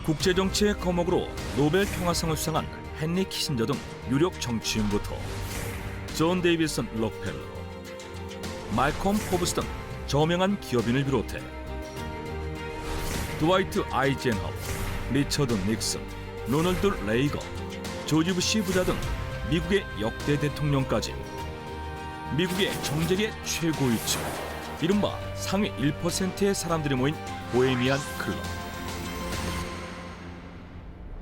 국제정치의 거목으로 노벨 평화상을 수상한 헨리 키신저 등 유력 정치인부터 존 데이비슨 록펠러, 말콤 포브스 등 저명한 기업인을 비롯해 드와이트 아이젠하워, 리처드 닉슨, 로널드 레이건, 조지 부시 부자 등 미국의 역대 대통령까지 미국의 정재계 최고위층, 이른바 상위 1%의 사람들이 모인 보헤미안 클럽.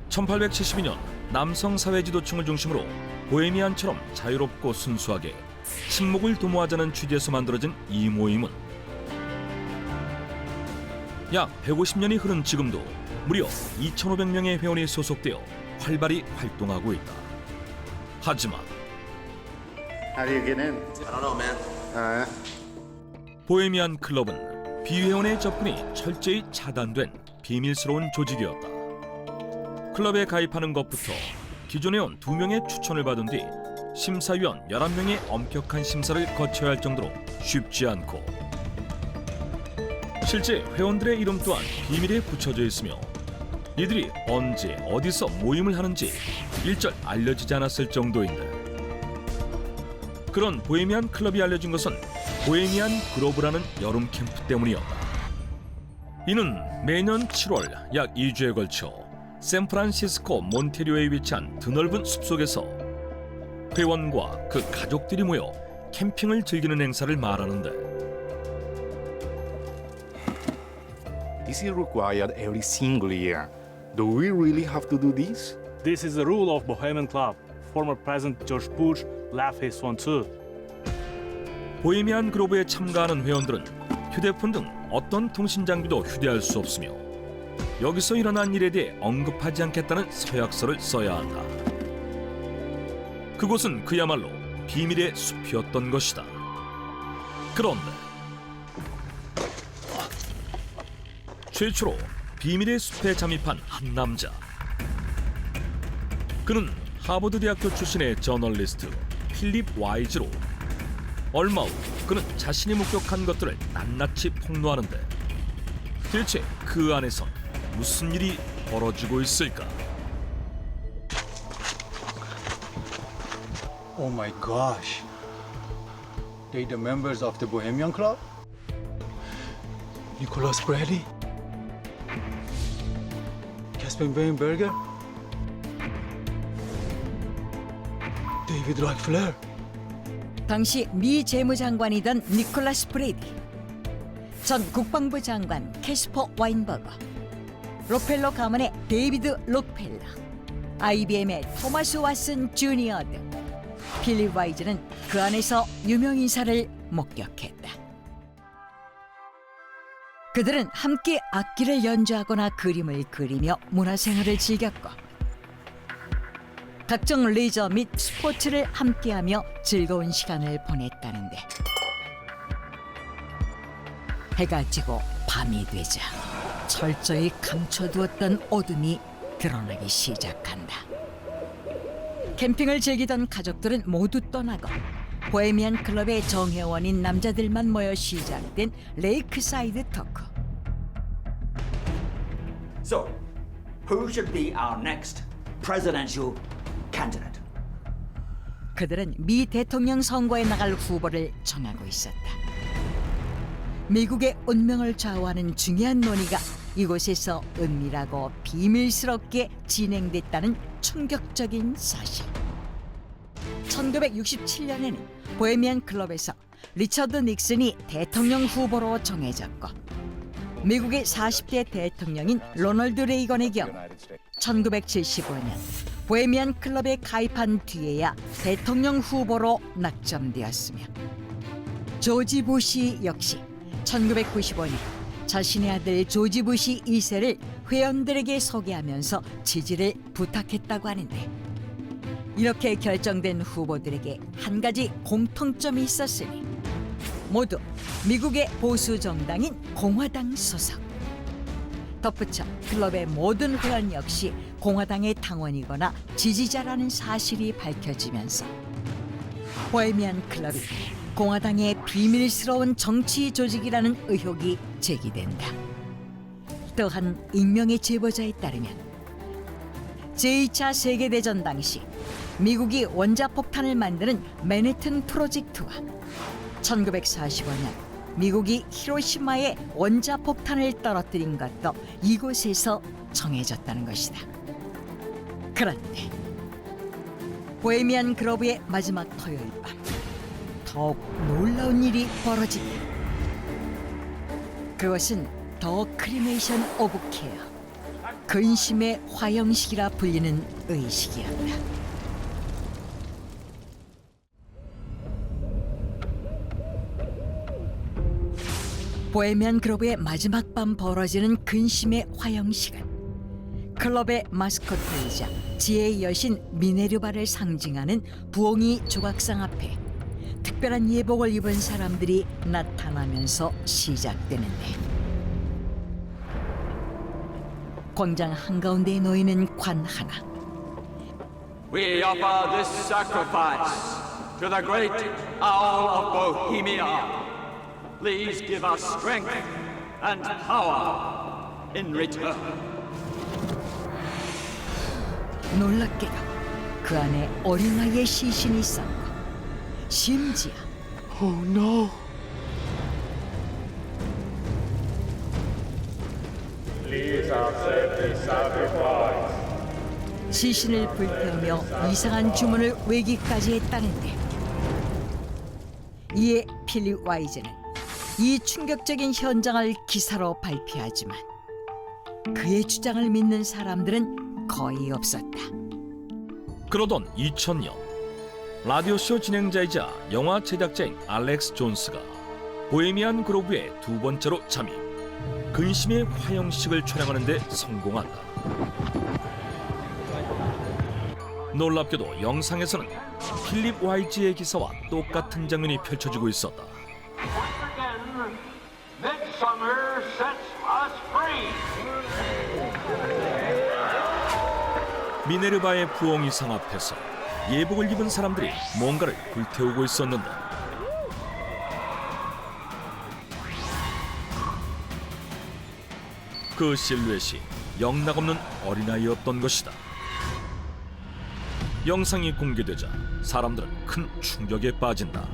1872년 남성 사회 지도층을 중심으로 보헤미안처럼 자유롭고 순수하게 친목을 도모하자는 취지에서 만들어진 이 모임은 약 150년이 흐른 지금도 무려 2,500명의 회원이 소속되어 활발히 활동하고 있다. 하지만 How do you get in? I don't know, man. 보헤미안 클럽은 비회원의 접근이 철저히 차단된 비밀스러운 조직이었다. 클럽에 가입하는 것부터 기존에 온 2명의 추천을 받은 뒤 심사위원 11명의 엄격한 심사를 거쳐야 할 정도로 쉽지 않고, 실제 회원들의 이름 또한 비밀에 붙여져 있으며 이들이 언제 어디서 모임을 하는지 일절 알려지지 않았을 정도인데, 그런 보헤미안 클럽이 알려진 것은 보헤미안 그로브라는 여름 캠프 때문이었다. 이는 매년 7월 약 2주에 걸쳐 샌프란시스코 몬테리오에 위치한 드넓은 숲속에서 회원과 그 가족들이 모여 캠핑을 즐기는 행사를 말하는데, This is required every single year. Do we really have to do this? This is the rule of Bohemian Club. Former President George Bush left his one too. 보헤미안 그로브에 참가하는 회원들은 휴대폰 등 어떤 통신 장비도 휴대할 수 없으며 여기서 일어난 일에 대해 언급하지 않겠다는 서약서를 써야 한다. 그곳은 그야말로 비밀의 숲이었던 것이다. 그런데 최초로 비밀의 숲에 잠입한 한 남자. 그는 하버드 대학교 출신의 저널리스트 필립 와이즈로 얼마 후 그는 자신이 목격한 것들을 낱낱이 폭로하는데, 대체 그 안에선 무슨 일이 벌어지고 있을까? Oh my gosh. They the members of the Bohemian Club? Nicholas Brady? Caspar Weinberger? David Rockefeller? 당시 미 재무장관이던 니콜라스 브레이디, 전 국방부 장관 캐스퍼 와인버거, 록펠러 가문의 데이비드 록펠러, IBM의 토마스 왓슨 주니어 등 필립 와이즈는 그 안에서 유명 인사를 목격했다. 그들은 함께 악기를 연주하거나 그림을 그리며 문화생활을 즐겼고 각종 레저 및 스포츠를 함께하며 즐거운 시간을 보냈다는데, 해가 지고 밤이 되자 철저히 감춰두었던 어둠이 드러나기 시작한다. 캠핑을 즐기던 가족들은 모두 떠나고 보헤미안 클럽의 정회원인 남자들만 모여 시작된 레이크사이드 토크. So, who should be our next presidential candidate? 그들은 미 대통령 선거에 나갈 후보를 정하고 있었다. 미국의 운명을 좌우하는 중요한 논의가 이곳에서 은밀하고 비밀스럽게 진행됐다는 충격적인 사실. 1967년에는 보헤미안 클럽에서 리처드 닉슨이 대통령 후보로 정해졌고, 미국의 40대 대통령인 로널드 레이건의 경우 1975년 보헤미안 클럽에 가입한 뒤에야 대통령 후보로 낙점되었으며, 조지 부시 역시 1995년 자신의 아들 조지 부시 2세를 회원들에게 소개하면서 지지를 부탁했다고 하는데, 이렇게 결정된 후보들에게 한 가지 공통점이 있었으니 모두 미국의 보수 정당인 공화당 소속. 덧붙여 클럽의 모든 회원 역시 공화당의 당원이거나 지지자라는 사실이 밝혀지면서 보헤미안 클럽이 공화당의 비밀스러운 정치 조직이라는 의혹이 제기된다. 떠한 익명의 제보자에 따르면 제2차 세계대전 당시 미국이 원자폭탄을 만드는 맨해튼 프로젝트와 1945년 미국이 히로시마에 원자폭탄을 떨어뜨린 것도 이곳에서 정해졌다는 것이다. 그런데 보헤미안 그로브의 마지막 토요일 밤 더욱 놀라운 일이 벌어진다. 그것은 더 크리메이션 오브 케어, 근심의 화형식이라 불리는 의식이었다. 보헤미안 그로브의 마지막 밤 벌어지는 근심의 화형식은 클럽의 마스코트이자 지혜의 여신 미네르바를 상징하는 부엉이 조각상 앞에 특별한 예복을 입은 사람들이 나타나면서 시작되는데, 광장 한가운데에 놓이는 관 하나. We offer this sacrifice to the great owl of Bohemia. Please give us strength and power in return. 놀랍게도 그 안에 어린아이의 시신이 있었고, 심지어 시신을 불태우며 이상한 주문을 외기까지 했다는데, 이에 필립 와이즈는 이 충격적인 현장을 기사로 발표하지만 그의 주장을 믿는 사람들은 거의 없었다. 그러던 2000년 라디오쇼 진행자이자 영화 제작자인 알렉스 존스가 보헤미안 그로브의 두 번째로 잠입, 근심의 화형식을 촬영하는 데 성공한다. 놀랍게도 영상에서는 필립 와이즈의 기사와 똑같은 장면이 펼쳐지고 있었다. Midsummer sets us free. 미네르바의 부엉이상 앞에서 예복을 입은 사람들이 뭔가를 불태우고 있었는데, 그 실루엣이 영락없는 어린아이였던 것이다. 영상이 공개되자 사람들은 큰 충격에 빠진다.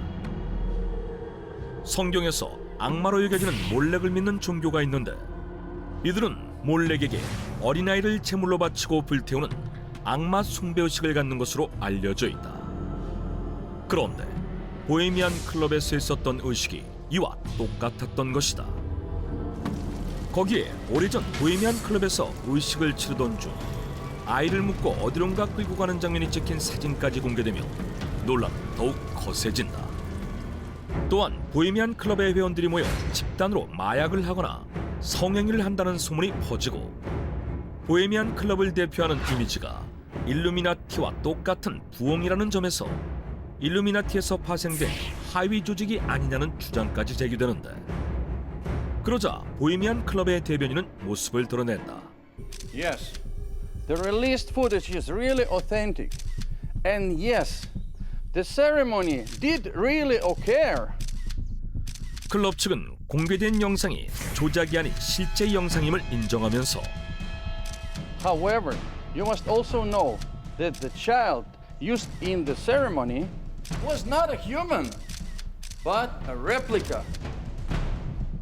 성경에서 악마로 여겨지는 몰렉을 믿는 종교가 있는데, 이들은 몰렉에게 어린아이를 제물로 바치고 불태우는 악마 숭배의식을 갖는 것으로 알려져 있다. 그런데 보헤미안 클럽에서 있었던 의식이 이와 똑같았던 것이다. 거기에 오래전 보헤미안 클럽에서 의식을 치르던 중 아이를 묶고 어디론가 끌고 가는 장면이 찍힌 사진까지 공개되며 논란은 더욱 거세진다. 또한 보헤미안 클럽의 회원들이 모여 집단으로 마약을 하거나 성행위를 한다는 소문이 퍼지고, 보헤미안 클럽을 대표하는 이미지가 일루미나티와 똑같은 부엉이라는 점에서 일루미나티에서 파생된 하위 조직이 아니냐는 주장까지 제기되는데, 그러자 보헤미안 클럽의 대변인은 모습을 드러낸다. Yes, the released footage is really authentic. And yes, the ceremony did really occur. 클럽 측은 공개된 영상이 조작이 아닌 실제 영상임을 인정하면서, However, you must also know that the child used in the ceremony was not a human, but a replica.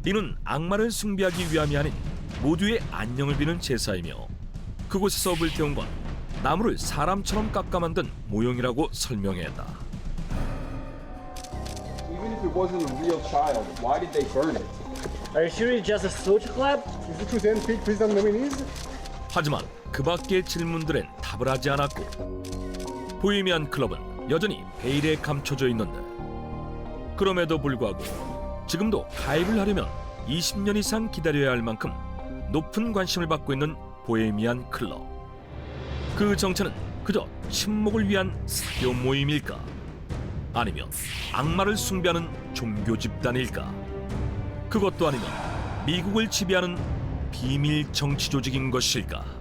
이는 악마를 숭배하기 위함이 아닌 모두의 안녕을 비는 제사이며, 그곳에서 불태운 건 나무를 사람처럼 깎아 만든 모형이라고 설명했다. Even if it wasn't a real child, why did they burn it? Are you sure it's just a social club? Is the truth and fake based on nominees? 하지만 그 밖의 질문들엔 답을 하지 않았고, 보헤미안 클럽은 여전히 베일에 감춰져 있는데, 그럼에도 불구하고 지금도 가입을 하려면 20년 이상 기다려야 할 만큼 높은 관심을 받고 있는 보헤미안 클럽. 그 정체는 그저 친목을 위한 사교 모임일까? 아니면 악마를 숭배하는 종교 집단일까? 그것도 아니면 미국을 지배하는 비밀 정치 조직인 것일까?